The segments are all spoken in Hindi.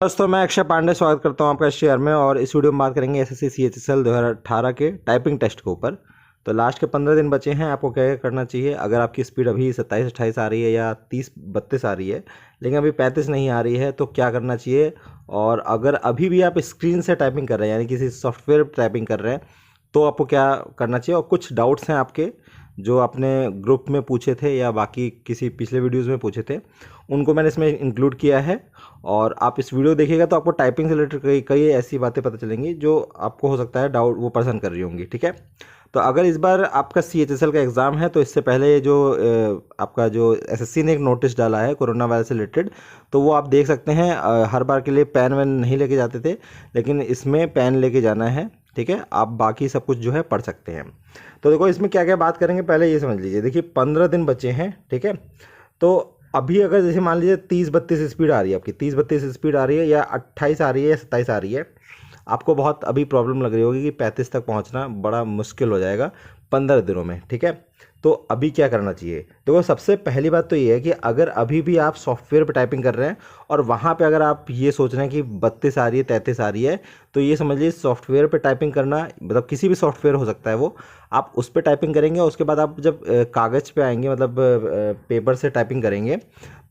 दोस्तों मैं अक्षय पांडे स्वागत करता हूं आपका शेयर में। और इस वीडियो में बात करेंगे एसएससी सीएचएसएल 2018 के टाइपिंग टेस्ट के ऊपर। तो लास्ट के 15 दिन बचे हैं। आपको क्या क्या करना चाहिए अगर आपकी स्पीड अभी 27-28 आ रही है या 30-32 आ रही है लेकिन अभी 35 नहीं आ रही है तो क्या करना चाहिए। और अगर अभी भी आप स्क्रीन से टाइपिंग कर रहे हैं यानी किसी सॉफ्टवेयर पर टाइपिंग कर रहे हैं तो आपको क्या करना चाहिए। और कुछ डाउट्स हैं आपके जो आपने ग्रुप में पूछे थे या बाकी किसी पिछले वीडियोज़ में पूछे थे, उनको मैंने इसमें इंक्लूड किया है। और आप इस वीडियो देखिएगा तो आपको टाइपिंग से रिलेटेड कई ऐसी बातें पता चलेंगी जो आपको हो सकता है डाउट वो पर्सन कर रही होंगी। ठीक है, तो अगर इस बार आपका सीएचएसएल का एग्ज़ाम है तो इससे पहले जो आपका जो एसएससी ने एक नोटिस डाला है कोरोना वायरस से रिलेटेड, तो वो आप देख सकते हैं। हर बार के लिए पेन वैन नहीं लेके जाते थे लेकिन इसमें पेन लेके जाना है। ठीक है, आप बाकी सब कुछ जो है पढ़ सकते हैं। तो देखो इसमें क्या क्या बात करेंगे पहले ये समझ लीजिए। देखिए 15 दिन बचे हैं। ठीक है, तो अभी अगर जैसे मान लीजिए 30-32 स्पीड आ रही है आपकी, 30-32 स्पीड आ रही है या 28 आ रही है या 27 आ रही है, आपको बहुत अभी प्रॉब्लम लग रही होगी कि 35 तक पहुंचना बड़ा मुश्किल हो जाएगा 15 दिनों में। ठीक है, तो अभी क्या करना चाहिए। देखो सबसे पहली बात तो ये है कि अगर अभी भी आप सॉफ्टवेयर पर टाइपिंग कर रहे हैं और वहाँ पे अगर आप ये सोच रहे हैं कि 32 आ रही है 33 आ रही है, तो ये समझ लीजिए सॉफ्टवेयर पे टाइपिंग करना मतलब किसी भी सॉफ्टवेयर हो सकता है वो, आप उस पर टाइपिंग करेंगे और उसके बाद आप जब कागज़ पे आएंगे मतलब पेपर से टाइपिंग करेंगे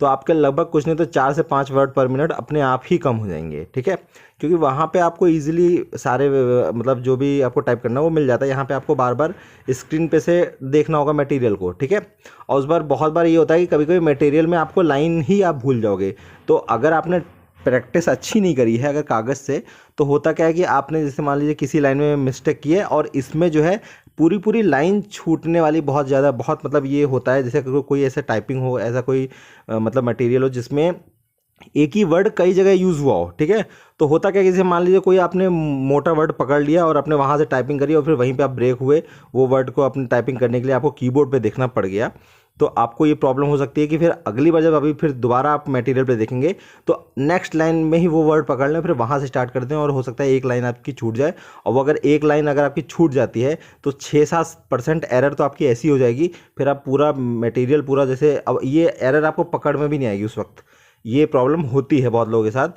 तो आपके लगभग कुछ नहीं तो 4 से 5 वर्ड पर मिनट अपने आप ही कम हो जाएंगे। ठीक है, क्योंकि वहाँ पे आपको इजीली सारे मतलब जो भी आपको टाइप करना है वो मिल जाता है। यहाँ पे आपको बार बार स्क्रीन पे से देखना होगा मटेरियल को। ठीक है, और उस बार बहुत बार ये होता है कि कभी कभी मटेरियल में आपको लाइन ही आप भूल जाओगे। तो अगर आपने प्रैक्टिस अच्छी नहीं करी है अगर कागज़ से, तो होता क्या है कि आपने जैसे मान लीजिए किसी लाइन में मिस्टेक की है और इसमें जो है पूरी पूरी लाइन छूटने वाली बहुत ज़्यादा बहुत मतलब ये होता है जैसे कोई ऐसा टाइपिंग हो, ऐसा कोई मतलब मटेरियल हो जिसमें एक ही वर्ड कई जगह यूज़ हुआ हो। ठीक है, तो होता क्या है कि जैसे मान लीजिए कोई आपने मोटा वर्ड पकड़ लिया और अपने वहाँ से टाइपिंग करी और फिर वहीं पे आप ब्रेक हुए, वो वर्ड को अपनी टाइपिंग करने के लिए आपको कीबोर्ड पे देखना पड़ गया, तो आपको ये प्रॉब्लम हो सकती है कि फिर अगली बार जब अभी फिर दोबारा आप मटेरियल पे देखेंगे तो नेक्स्ट लाइन में ही वो वर्ड पकड़ लें, फिर वहाँ से स्टार्ट कर दें और हो सकता है एक लाइन आपकी छूट जाए। और वो अगर एक लाइन अगर आपकी छूट जाती है तो 6-7% एरर तो आपकी ऐसी हो जाएगी, फिर आप पूरा मटेरियल पूरा जैसे अब ये एरर आपको पकड़ में भी नहीं आएगी उस वक्त। ये प्रॉब्लम होती है बहुत लोगों के साथ।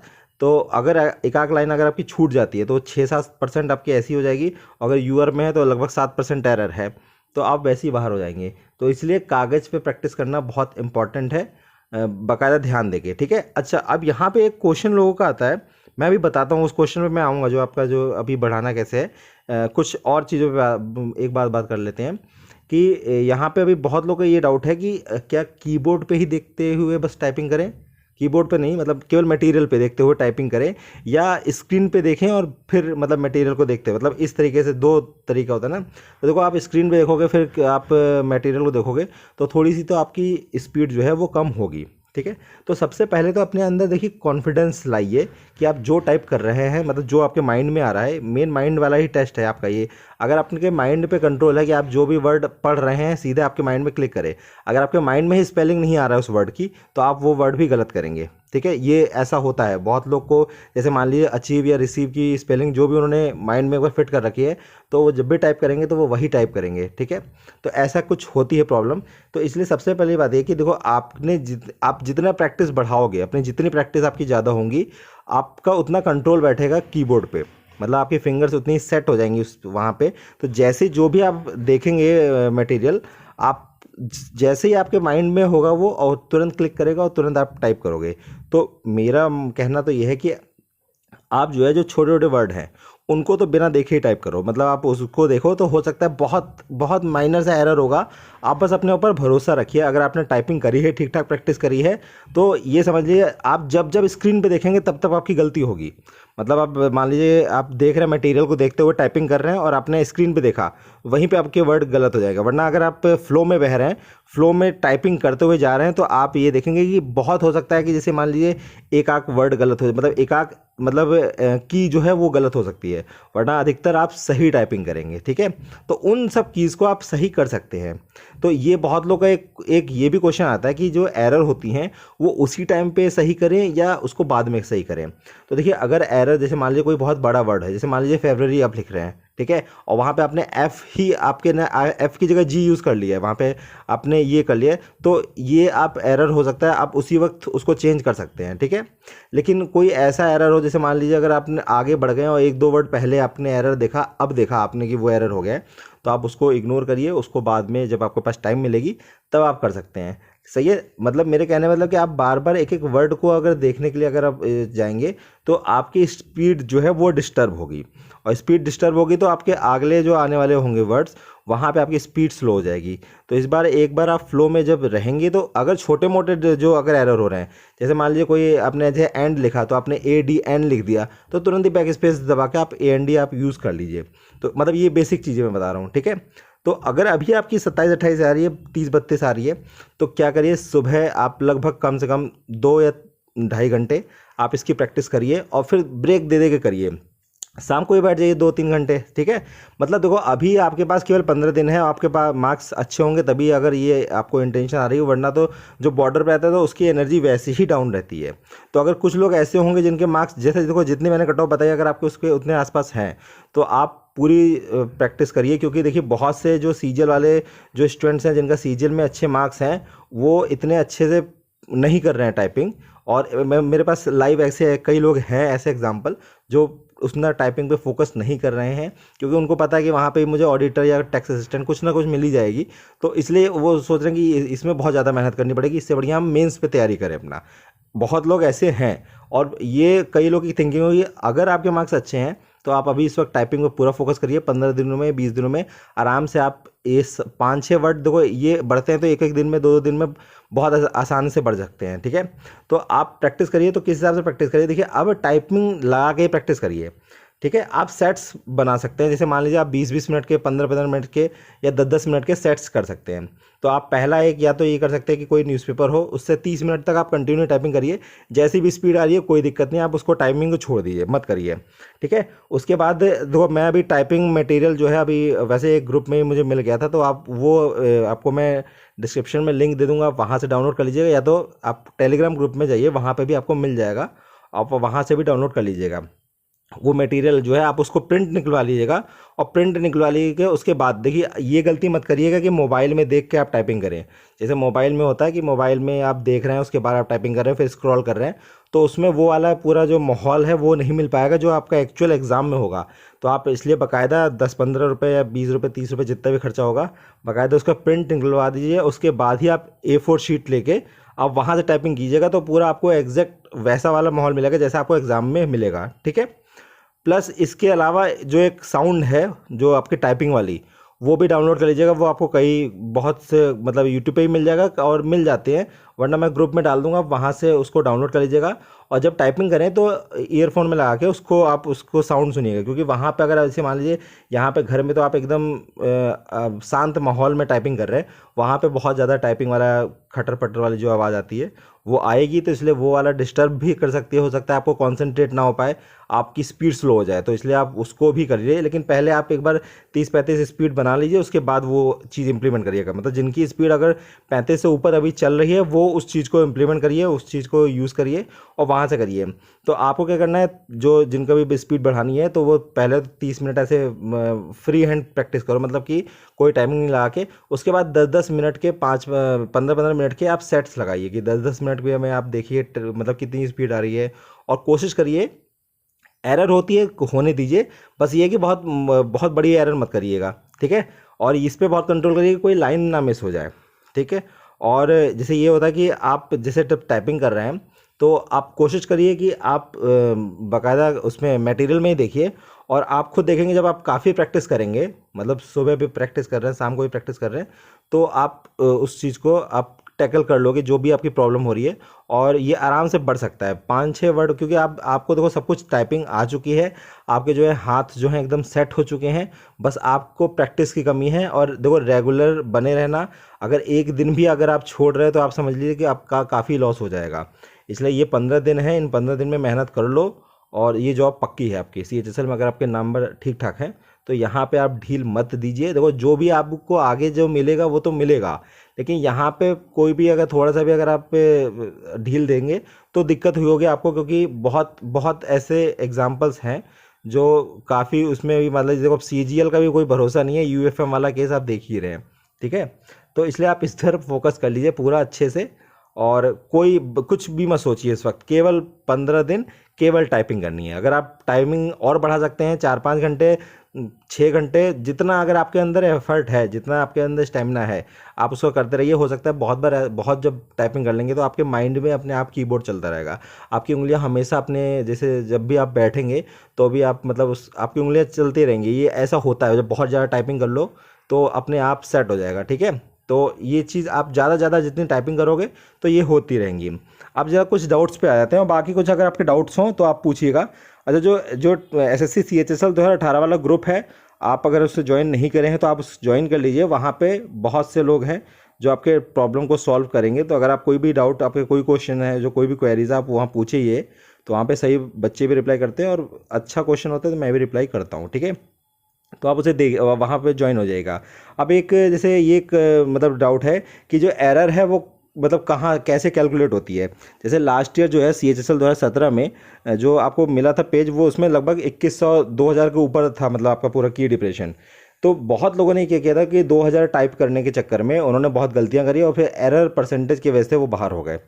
तो अगर एक आध लाइन अगर आपकी छूट जाती है तो 6-7% आपकी ऐसी हो जाएगी। अगर यूआर में है तो लगभग 7% एरर है, तो आप वैसे ही बाहर हो जाएंगे। तो इसलिए कागज़ पे प्रैक्टिस करना बहुत इंपॉर्टेंट है, बाकायदा ध्यान देके। ठीक है, अच्छा अब यहाँ पे एक क्वेश्चन लोगों का आता है, मैं अभी बताता हूँ उस क्वेश्चन पे मैं आऊँगा जो आपका जो अभी बढ़ाना कैसे है। कुछ और चीज़ों पे एक बात कर लेते हैं कि यहाँ पे अभी बहुत लोगों का ये डाउट है कि क्या कीबोर्ड पे ही देखते हुए बस टाइपिंग करें, कीबोर्ड पे नहीं मतलब केवल मटेरियल पे देखते हुए टाइपिंग करें, या स्क्रीन पे देखें और फिर मतलब मटेरियल को देखते हैं। मतलब इस तरीके से दो तरीका होता है ना। तो देखो आप स्क्रीन पे देखोगे फिर आप मटेरियल को देखोगे तो थोड़ी सी तो आपकी स्पीड जो है वो कम होगी। ठीक है, तो सबसे पहले तो अपने अंदर देखिए कॉन्फिडेंस लाइए कि आप जो टाइप कर रहे हैं मतलब जो आपके माइंड में आ रहा है, मेन माइंड वाला ही टेस्ट है आपका ये। अगर आपके माइंड पे कंट्रोल है कि आप जो भी वर्ड पढ़ रहे हैं सीधे आपके माइंड में क्लिक करें। अगर आपके माइंड में ही स्पेलिंग नहीं आ रहा है उस वर्ड की तो आप वो वर्ड भी गलत करेंगे। ठीक है, ये ऐसा होता है बहुत लोग को। जैसे मान लीजिए अचीव या रिसीव की स्पेलिंग जो भी उन्होंने माइंड में एक बार फिट कर रखी है तो वो जब भी टाइप करेंगे तो वो वही टाइप करेंगे। ठीक है, तो ऐसा कुछ होती है प्रॉब्लम। तो इसलिए सबसे पहली बात है कि देखो आप जितना प्रैक्टिस बढ़ाओगे, अपनी जितनी प्रैक्टिस आपकी ज़्यादा होंगी, आपका उतना कंट्रोल बैठेगा कीबोर्ड पे, मतलब आपकी फिंगर्स उतनी सेट हो जाएंगी उस वहाँ पे। तो जैसे जो भी आप देखेंगे मटेरियल, आप जैसे ही आपके माइंड में होगा वो और तुरंत क्लिक करेगा और तुरंत आप टाइप करोगे। तो मेरा कहना तो ये है कि आप जो है जो छोटे छोटे वर्ड हैं उनको तो बिना देखे ही टाइप करो। मतलब आप उसको देखो तो हो सकता है बहुत बहुत माइनर सा एरर होगा, आप बस अपने ऊपर भरोसा रखिए। अगर आपने टाइपिंग करी है, ठीक ठाक प्रैक्टिस करी है, तो ये समझ लीजिए आप जब जब स्क्रीन पे देखेंगे तब तब आपकी गलती होगी। मतलब आप मान लीजिए आप देख रहे हैं मटेरियल को देखते हुए टाइपिंग कर रहे हैं और आपने स्क्रीन पे देखा, वहीं पे आपके वर्ड गलत हो जाएगा। वरना अगर आप फ्लो में बह रहे हैं, फ्लो में टाइपिंग करते हुए जा रहे हैं, तो आप ये देखेंगे कि बहुत हो सकता है कि जैसे मान लीजिए एक आध वर्ड गलत हो, मतलब एक आध मतलब की जो है वो गलत हो सकती है, वरना अधिकतर आप सही टाइपिंग करेंगे। ठीक है, तो उन सब चीज़ को आप सही कर सकते हैं। तो ये बहुत लोग का एक ये भी क्वेश्चन आता है कि जो एरर होती हैं वो उसी टाइम पे सही करें या उसको बाद में सही करें। तो देखिए अगर एरर जैसे मान लीजिए कोई बहुत बड़ा वर्ड है, जैसे मान लीजिए फेब्रवरी आप लिख रहे हैं, ठीक है। और वहाँ पे आपने एफ़ ही आपके ना एफ़ की जगह जी यूज़ कर लिया है, वहाँ पे आपने ये कर लिया है, तो ये आप एरर हो सकता है, आप उसी वक्त उसको चेंज कर सकते हैं, ठीक है। लेकिन कोई ऐसा एरर हो, जैसे मान लीजिए अगर आपने आगे बढ़ गए और एक दो वर्ड पहले आपने एरर देखा, अब देखा आपने कि वो एरर हो गया है, तो आप उसको इग्नोर करिए, उसको बाद में जब आपके पास टाइम मिलेगी तब आप कर सकते हैं। सही है, मतलब मेरे कहने का मतलब कि आप बार बार एक एक वर्ड को अगर देखने के लिए अगर आप जाएंगे तो आपकी स्पीड जो है वो डिस्टर्ब होगी, और स्पीड डिस्टर्ब होगी तो आपके अगले जो आने वाले होंगे वर्ड्स, वहाँ पे आपकी स्पीड स्लो हो जाएगी। तो इस बार एक बार आप फ्लो में जब रहेंगे तो अगर छोटे मोटे जो अगर एरर हो रहे हैं, जैसे मान लीजिए कोई आपने जैसे एंड लिखा तो आपने ए डी एन लिख दिया, तो तुरंत ही बैक स्पेस दबा के आप ए एन डी आप यूज़ कर लीजिए। तो मतलब ये बेसिक चीज़ें मैं बता रहा हूँ, ठीक है। तो अगर अभी आपकी 27-28 आ रही है, 30-32 आ रही है, तो क्या करिए, सुबह आप लगभग कम से कम 2 या 2.5 घंटे आप इसकी प्रैक्टिस करिए, और फिर ब्रेक दे दे के करिए। शाम को ही बैठ जाइए 2-3 घंटे, ठीक है। मतलब देखो अभी आपके पास केवल 15 दिन है, आपके पास मार्क्स अच्छे होंगे तभी अगर ये आपको इंटेंशन आ रही है, वरना तो जो बॉर्डर पे आता है तो उसकी एनर्जी वैसे ही डाउन रहती है। तो अगर कुछ लोग ऐसे होंगे जिनके मार्क्स, जैसे देखो जितने मैंने कट ऑफ बताई, अगर आपके उसके उतने आसपास हैं तो आप पूरी प्रैक्टिस करिए, क्योंकि देखिए बहुत से जो सीजीएल वाले जो स्टूडेंट्स हैं जिनका सीजीएल में अच्छे मार्क्स हैं, वो इतने अच्छे से नहीं कर रहे हैं टाइपिंग। और मेरे पास लाइव ऐसे कई लोग हैं, ऐसे एग्जांपल, जो उसना टाइपिंग पे फोकस नहीं कर रहे हैं, क्योंकि उनको पता है कि वहाँ पे मुझे ऑडिटर या टैक्स असिस्टेंट कुछ ना कुछ मिल ही जाएगी, तो इसलिए वो सोच रहे हैं कि इसमें बहुत ज़्यादा मेहनत करनी पड़ेगी, इससे बढ़िया हम मेंस पे तैयारी करें अपना। बहुत लोग ऐसे हैं, और ये कई लोग की थिंकिंग होगी, अगर आपके मार्क्स अच्छे हैं तो आप अभी इस वक्त टाइपिंग पे पूरा फोकस करिए। 15 दिनों में, 20 दिनों में आराम से आप ये 5-6 वर्ड, देखो ये बढ़ते हैं तो एक एक दिन में, 2-2 दिन में बहुत आसान से बढ़ सकते हैं, ठीक है। तो आप प्रैक्टिस करिए, तो किस हिसाब से प्रैक्टिस करिए, देखिए अब टाइपिंग लगा के प्रैक्टिस करिए, ठीक है। आप सेट्स बना सकते हैं, जैसे मान लीजिए आप 20-20 मिनट के, 15-15 मिनट के या 10-10 मिनट के सेट्स कर सकते हैं। तो आप पहला एक या तो ये कर सकते हैं कि कोई न्यूज़पेपर हो, उससे 30 मिनट तक आप कंटिन्यू टाइपिंग करिए, जैसी भी स्पीड आ रही है कोई दिक्कत नहीं, आप उसको टाइमिंग को छोड़ दीजिए, मत करिए, ठीक है। उसके बाद देखो मैं अभी टाइपिंग मटेरियल जो है अभी वैसे एक ग्रुप में ही मुझे मिल गया था, तो आप वो आपको मैं डिस्क्रिप्शन में लिंक दे दूंगा, आप वहाँ से डाउनलोड कर लीजिएगा, या तो आप टेलीग्राम ग्रुप में जाइए, वहाँ पर भी आपको मिल जाएगा, आप वहाँ से भी डाउनलोड कर लीजिएगा। वो मटेरियल जो है आप उसको प्रिंट निकलवा लीजिएगा, और प्रिंट निकलवा लीजिए। उसके बाद देखिए ये गलती मत करिएगा कि मोबाइल में देख के आप टाइपिंग करें। जैसे मोबाइल में होता है कि मोबाइल में आप देख रहे हैं, उसके बाद आप टाइपिंग कर रहे हैं, फिर स्क्रॉल कर रहे हैं, तो उसमें वो वाला पूरा जो माहौल है वो नहीं मिल पाएगा जो आपका एक्चुअल एग्ज़ाम में होगा। तो आप इसलिए बाकायदा 10-15 रुपये या 20 रुपये 30 रुपये जितना भी खर्चा होगा, बाकायदा उसका प्रिंट निकलवा दीजिए। उसके बाद ही आप A4 शीट लेके आप वहाँ से टाइपिंग कीजिएगा, तो पूरा आपको एग्जैक्ट वैसा वाला माहौल मिलेगा जैसा आपको एग्ज़ाम में मिलेगा, ठीक है। प्लस इसके अलावा जो एक साउंड है जो आपकी टाइपिंग वाली, वो भी डाउनलोड कर लीजिएगा। वो आपको कई बहुत से मतलब यूट्यूब पे ही मिल जाएगा, और मिल जाते हैं, वरना मैं ग्रुप में डाल दूंगा, वहाँ से उसको डाउनलोड कर लीजिएगा। और जब टाइपिंग करें तो ईयरफोन में लगा के उसको आप उसको साउंड सुनिएगा, क्योंकि वहाँ पे अगर ऐसे मान लीजिए यहाँ पे घर में तो आप एकदम शांत माहौल में टाइपिंग कर रहे हैं, वहाँ पे बहुत ज़्यादा टाइपिंग वाला खटर पटर वाली जो आवाज़ आती है वो आएगी, तो इसलिए वो वाला डिस्टर्ब भी कर सकती है, हो सकता है आपको कॉन्सेंट्रेट ना हो पाए, आपकी स्पीड स्लो हो जाए, तो इसलिए आप उसको भी करिए। लेकिन पहले आप एक बार 30-35 स्पीड बना लीजिए, उसके बाद वो चीज़ इंप्लीमेंट करिएगा। मतलब जिनकी स्पीड अगर 35 से ऊपर अभी चल रही है, वो उस चीज़ को इंप्लीमेंट करिए, उस चीज़ को यूज़ करिए और वहाँ से करिए। तो आपको क्या करना है, जो जिनका भी स्पीड बढ़ानी है तो वो पहले 30 मिनट ऐसे फ्री हैंड प्रैक्टिस करो, मतलब कि कोई टाइमिंग नहीं लगा के। उसके बाद 10-10 मिनट के 15-15 मिनट के आप सेट्स लगाइए कि 10-10 मिनट में आप देखिए मतलब कितनी स्पीड आ रही है, और कोशिश करिए, एरर होती है होने दीजिए, बस ये है कि बहुत बहुत बड़ी एरर मत करिएगा, ठीक है। और इस पे बहुत कंट्रोल करिए कि कोई लाइन ना मिस हो जाए, ठीक है। और जैसे ये होता है कि आप जैसे जब टाइपिंग कर रहे हैं तो आप कोशिश करिए कि आप बाकायदा उसमें मटेरियल में ही देखिए, और आप खुद देखेंगे जब आप काफ़ी प्रैक्टिस करेंगे, मतलब सुबह भी प्रैक्टिस कर रहे हैं, शाम को भी प्रैक्टिस कर रहे हैं, तो आप उस चीज़ को आप टैकल कर लोगे जो भी आपकी प्रॉब्लम हो रही है, और ये आराम से बढ़ सकता है 5-6 वर्ड, क्योंकि आपको देखो सब कुछ टाइपिंग आ चुकी है, आपके जो है हाथ जो हैं एकदम सेट हो चुके हैं, बस आपको प्रैक्टिस की कमी है। और देखो रेगुलर बने रहना, अगर एक दिन भी अगर आप छोड़ रहे हो तो आप समझ लीजिए कि आपका काफ़ी लॉस हो जाएगा। इसलिए ये 15 दिन है, इन 15 दिन में मेहनत कर लो, और ये जॉब पक्की है आपकी CHSL में। अगर आपके नंबर ठीक ठाक हैं तो यहाँ पे आप ढील मत दीजिए। देखो जो भी आपको आगे जो मिलेगा वो तो मिलेगा, लेकिन यहाँ पे कोई भी अगर थोड़ा सा भी अगर आप ढील देंगे तो दिक्कत हुई होगी आपको, क्योंकि बहुत बहुत ऐसे एग्जाम्पल्स हैं जो काफ़ी उसमें भी मतलब देखो CGL का भी कोई भरोसा नहीं है, UFM वाला केस आप देख ही रहे हैं, ठीक है। तो इसलिए आप इस तरफ फोकस कर लीजिए पूरा अच्छे से, और कुछ भी मत सोचिए इस वक्त, केवल 15 दिन केवल टाइपिंग करनी है। अगर आप टाइमिंग और बढ़ा सकते हैं 4-5 घंटे, 6 घंटे, जितना अगर आपके अंदर एफर्ट है, जितना आपके अंदर स्टेमिना है, आप उसको करते रहिए। हो सकता है बहुत जब टाइपिंग कर लेंगे तो आपके माइंड में अपने आप कीबोर्ड चलता रहेगा, आपकी उंगलियां हमेशा अपने, जैसे जब भी आप बैठेंगे तो भी आप मतलब आपकी उंगलियां चलती रहेंगी। ये ऐसा होता है, जब बहुत ज़्यादा टाइपिंग कर लो तो अपने आप सेट हो जाएगा, ठीक है। तो ये चीज़ आप ज़्यादा जितनी टाइपिंग करोगे तो ये होती रहेंगी। अब जरा कुछ डाउट्स पे आ जाते हैं, और बाकी कुछ अगर आपके डाउट्स हों तो आप पूछिएगा। अच्छा, जो जो SSC CHSL 2018 वाला ग्रुप है, आप अगर उससे ज्वाइन नहीं करे हैं तो आप उस ज्वाइन कर लीजिए। वहाँ पे बहुत से लोग हैं जो आपके प्रॉब्लम को सॉल्व करेंगे। तो अगर आप कोई भी डाउट, आपके कोई क्वेश्चन है, जो कोई भी क्वेरीज आप वहाँ पूछिए, तो वहाँ पे सही बच्चे भी रिप्लाई करते हैं, और अच्छा क्वेश्चन होता है तो मैं भी रिप्लाई करता हूँ, ठीक है। तो आप उसे देख, वहाँ पे ज्वाइन हो जाएगा। अब एक जैसे ये एक मतलब डाउट है कि जो एरर है वो मतलब कहाँ कैसे कैलकुलेट होती है। जैसे लास्ट ईयर जो है CHSL 2017 में जो आपको मिला था पेज, वो उसमें लगभग 2100 2000 के ऊपर था, मतलब आपका पूरा की डिप्रेशन। तो बहुत लोगों ने क्या किया था कि 2000 टाइप करने के चक्कर में उन्होंने बहुत गलतियां करी, और फिर एरर परसेंटेज की वजह से वो बाहर हो गए।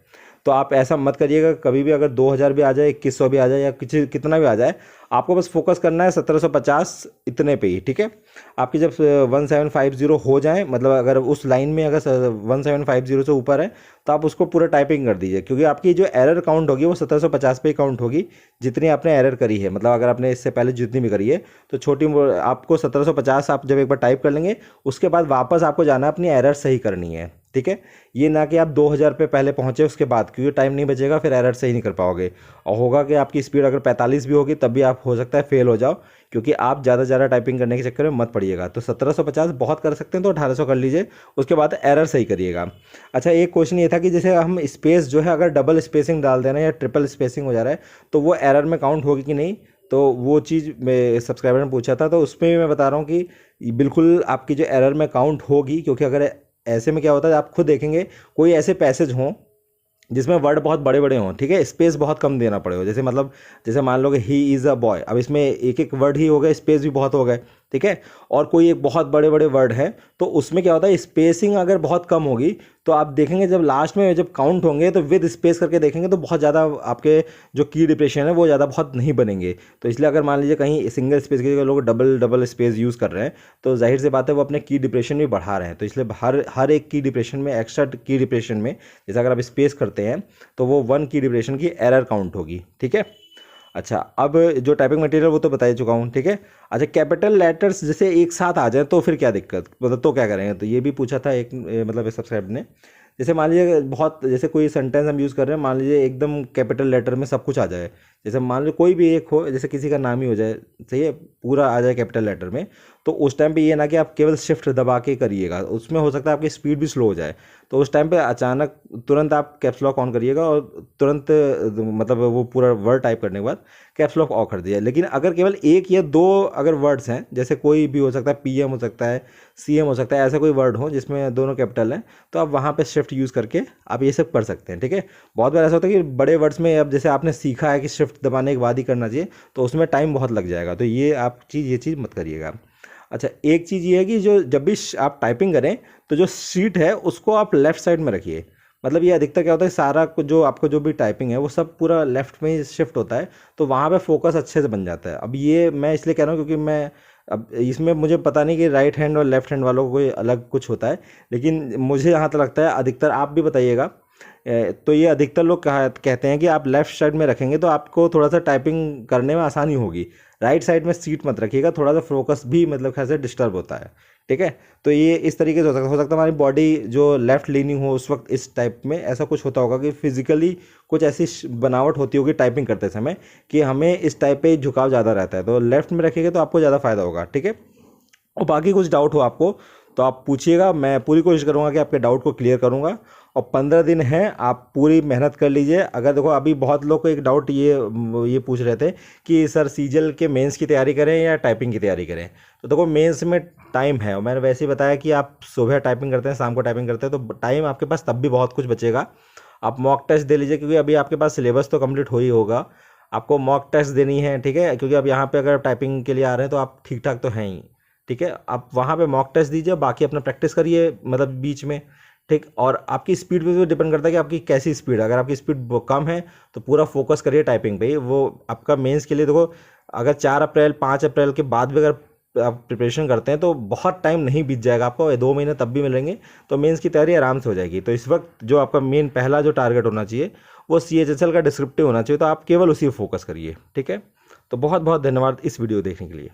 तो आप ऐसा मत करिएगा कभी भी। अगर 2000 भी आ जाए, 2100 भी आ जाए, या कितना भी आ जाए, आपको बस फोकस करना है 1750 इतने पे ही, ठीक है। आपकी जब 1750 हो जाए, मतलब अगर उस लाइन में अगर 1750 से ऊपर है, तो आप उसको पूरा टाइपिंग कर दीजिए, क्योंकि आपकी जो एरर काउंट होगी वो 1750 पे ही काउंट होगी, जितनी आपने एरर करी है। मतलब अगर आपने इससे पहले जितनी भी करी है, तो आपको 1750 आप जब एक बार टाइप कर लेंगे, उसके बाद वापस आपको जाना है अपनी एरर सही करनी है, ठीक है। ये ना कि आप 2000 पे पहले पहुंचे उसके बाद, क्योंकि टाइम नहीं बचेगा, फिर एरर सही नहीं कर पाओगे। और होगा कि आपकी स्पीड अगर 45 भी होगी तब भी आप हो सकता है फेल हो जाओ, क्योंकि आप ज़्यादा टाइपिंग करने के चक्कर में मत पड़िएगा। तो 1750 बहुत कर सकते हैं तो 1800 कर लीजिए, उसके बाद एरर सही करिएगा। अच्छा, एक क्वेश्चन ये था कि जैसे हम स्पेस जो है, अगर डबल स्पेसिंग डाल देना या ट्रिपल स्पेसिंग हो जा रहा है, तो वो एरर में काउंट होगी कि नहीं। तो वो चीज़ मैं सब्सक्राइबर ने पूछा था, तो उसमें भी मैं बता रहा हूँ कि बिल्कुल आपकी जो एरर में काउंट होगी, क्योंकि अगर ऐसे में क्या होता है, आप खुद देखेंगे कोई ऐसे पैसेज हों जिसमें वर्ड बहुत बड़े बड़े हों, ठीक है, स्पेस बहुत कम देना पड़ेगा। जैसे मतलब जैसे मान लो कि ही इज़ अ बॉय, अब इसमें एक एक वर्ड ही हो गए, स्पेस भी बहुत हो गए, ठीक है। और कोई एक बहुत बड़े बड़े वर्ड है, तो उसमें क्या होता है, स्पेसिंग अगर बहुत कम होगी, तो आप देखेंगे जब लास्ट में जब काउंट होंगे तो विद स्पेस करके देखेंगे, तो बहुत ज़्यादा आपके जो की डिप्रेशन है वो ज़्यादा बहुत नहीं बनेंगे। तो इसलिए अगर मान लीजिए कहीं सिंगल स्पेस के लोग डबल स्पेस यूज़ कर रहे हैं, तो जाहिर सी बात है वो अपने की डिप्रेशन भी बढ़ा रहे हैं। तो इसलिए हर एक की डिप्रेशन में, एक्स्ट्रा की डिप्रेशन में, जैसे अगर आप स्पेस करते हैं तो वो 1 की डिप्रेशन की एरर काउंट होगी, ठीक है। अच्छा, अब जो टाइपिंग मटेरियल वो तो बता ही चुका हूँ, ठीक है। अच्छा, कैपिटल लेटर्स जैसे एक साथ आ जाए तो फिर क्या दिक्कत, मतलब तो क्या करेंगे, तो ये भी पूछा था एक मतलब एक सब्सक्राइबर ने। जैसे मान लीजिए बहुत, जैसे कोई सेंटेंस हम यूज़ कर रहे हैं, मान लीजिए एकदम कैपिटल लेटर में सब कुछ आ जाए, जैसे मान लो कोई भी एक हो, जैसे किसी का नाम ही हो जाए, सही है, पूरा आ जाए कैपिटल लेटर में, तो उस टाइम पे ये ना कि आप केवल शिफ्ट दबा के करिएगा, उसमें हो सकता है आपकी स्पीड भी स्लो हो जाए। तो उस टाइम पे अचानक तुरंत आप कैप्स लॉक ऑन करिएगा, और तुरंत मतलब वो पूरा वर्ड टाइप करने के बाद कैप्स लॉक ऑफ कर दिया। लेकिन अगर केवल एक या दो अगर वर्ड्स हैं, जैसे कोई भी हो सकता है, PM हो सकता है, CM हो सकता है, ऐसा कोई वर्ड हो जिसमें दोनों कैपिटल हैं, तो आप वहाँ पे शिफ्ट यूज़ करके आप ये सब कर सकते हैं, ठीक है। बहुत बार ऐसा होता है कि बड़े वर्ड्स में, अब जैसे आपने सीखा है कि शिफ्ट दबाने के बाद ही करना चाहिए, तो उसमें टाइम बहुत लग जाएगा, तो ये चीज़ मत करिएगा। अच्छा, एक चीज़ ये है कि जो जब भी आप टाइपिंग करें, तो जो शीट है उसको आप लेफ़्ट साइड में रखिए। मतलब ये अधिकतर क्या होता है, सारा जो आपको जो भी टाइपिंग है वो सब पूरा लेफ़्ट में ही शिफ्ट होता है, तो वहाँ पे फोकस अच्छे से बन जाता है। अब ये मैं इसलिए कह रहा हूँ क्योंकि मैं, अब इसमें मुझे पता नहीं कि राइट हैंड और लेफ़्ट हैंड वालों को कोई अलग कुछ होता है, लेकिन मुझे यहाँ तक लगता है, अधिकतर आप भी बताइएगा, तो ये अधिकतर लोग कहते हैं कि आप लेफ़्ट साइड में रखेंगे तो आपको थोड़ा सा टाइपिंग करने में आसानी होगी। राइट साइड में सीट मत रखिएगा, थोड़ा सा फोकस भी मतलब कैसे डिस्टर्ब होता है, ठीक है। तो ये इस तरीके से हो सकता है हमारी बॉडी जो लेफ़्ट लीनिंग हो उस वक्त, इस टाइप में ऐसा कुछ होता होगा कि फिजिकली कुछ ऐसी बनावट होती होगी टाइपिंग करते समय कि हमें इस टाइप पे झुकाव ज़्यादा रहता है। तो लेफ़्ट में रखिएगा तो आपको ज़्यादा फ़ायदा होगा, ठीक है। और बाकी कुछ डाउट हो आपको तो आप पूछिएगा, मैं पूरी कोशिश करूँगा कि आपके डाउट को क्लियर करूँगा। और 15 दिन हैं, आप पूरी मेहनत कर लीजिए। अगर देखो अभी बहुत लोग को एक डाउट ये पूछ रहे थे कि सर सीजल के मेंस की तैयारी करें या टाइपिंग की तैयारी करें। तो देखो मेंस में टाइम है, और मैंने वैसे ही बताया कि आप सुबह टाइपिंग करते हैं, शाम को टाइपिंग करते हैं, तो टाइम आपके पास तब भी बहुत कुछ बचेगा। आप मॉक टेस्ट दे लीजिए, क्योंकि अभी आपके पास सिलेबस तो कंप्लीट हो ही होगा। आपको मॉक टेस्ट देनी है, ठीक है, क्योंकि अब यहाँ पे अगर टाइपिंग के लिए आ रहे हैं तो आप ठीक ठाक तो हैं ही, ठीक है। आप वहाँ पे मॉक टेस्ट दीजिए, बाकी अपना प्रैक्टिस करिए मतलब बीच में, ठीक। और आपकी स्पीड पे भी डिपेंड करता है कि आपकी कैसी स्पीड है। अगर आपकी स्पीड कम है तो पूरा फोकस करिए टाइपिंग पे ही। वो आपका मेंस के लिए देखो, अगर 4 अप्रैल 5 अप्रैल के बाद भी अगर आप प्रिपरेशन करते हैं तो बहुत टाइम नहीं बीत जाएगा, आपको 2 महीने तब भी मिलेंगे, तो मेंस की तैयारी आराम से हो जाएगी। तो इस वक्त जो आपका मेन पहला जो टारगेट होना चाहिए वो CHSL का डिस्क्रिप्टिव होना चाहिए, तो आप केवल उसी पर फोकस करिए, ठीक है। तो बहुत बहुत धन्यवाद इस वीडियो देखने के लिए।